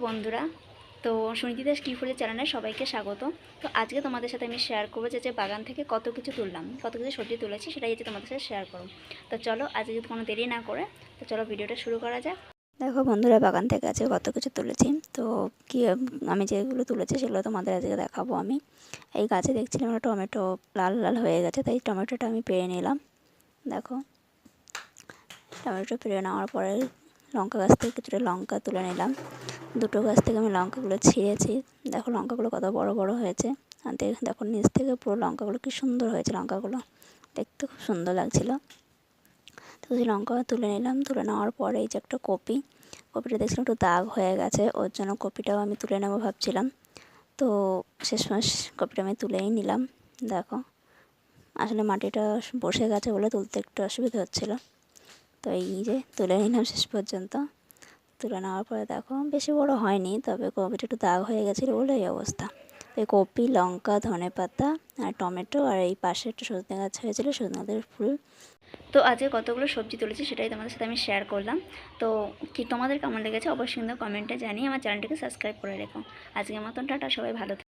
বন্ধুরা, তো সুনীতি দাস কি ফুলের চ্যানেলে সবাইকে স্বাগত। তো আজকে তোমাদের সাথে আমি শেয়ার করবো যে বাগান থেকে কত কিছু তুললাম, কত কিছু সবজি তুলেছি, সেটাই যে তোমাদের সাথে শেয়ার করব। তো চলো আজকে যদি কোনো দেরি না করে, তো চলো ভিডিওটা শুরু করা যাক। দেখো বন্ধুরা, বাগান থেকে আজকে কত কিছু তুলেছি। তো কি আমি যেগুলো তুলেছি সেগুলো তোমাদের আজকে দেখাবো। আমি এই গাছে দেখছিলাম একটা টমেটো লাল লাল হয়ে গেছে, তাই টমেটোটা আমি পেরে নিলাম। দেখো, টমেটো পেরে নেওয়ার পরে লঙ্কা গাছ থেকে কিছুটা লঙ্কা তুলে নিলাম। দুটো গাছ থেকে আমি লঙ্কাগুলো ছিঁড়েছি। দেখো লঙ্কাগুলো কত বড় বড় হয়েছে। আর দেখো নিচ থেকে পুরো লঙ্কাগুলো কি সুন্দর হয়েছে, লঙ্কাগুলো দেখতে খুব সুন্দর লাগছিল। তো সেই লঙ্কা তুলে নিলাম। তুলে নেওয়ার পরে এই যে একটা কপিটা দেখছিলাম একটু দাগ হয়ে গেছে, ওর জন্য কপিটাও আমি তুলে নেবো ভাবছিলাম। তো শেষমেশ কপিটা আমি তুলেই নিলাম। দেখো, আসলে মাটিটা বসে গেছে বলে তুলতে একটু অসুবিধা হচ্ছিলো। তো এই যে তুলে নিলাম শেষ পর্যন্ত। তুলে নেওয়ার পরে দেখো বেশি বড় হয়নি, তবে কপিটা একটু দাগ হয়ে গেছিলো বলে এই অবস্থা। তো এই কপি, লঙ্কা, ধনেপাতা আর টমেটো, আর এই পাশে একটু সজনে গাছ হয়েছিলো, সজনে গাছের ফুল। তো আজকে কতগুলো সবজি তুলেছি সেটাই তোমাদের সাথে আমি শেয়ার করলাম। তো কি তোমাদের কেমন লেগেছে অবশ্যই কিন্তু কমেন্টে জানিয়ে আমার চ্যানেলটিকে সাবস্ক্রাইব করে রেখো। আজকের মতন টাটা, সবাই ভালো।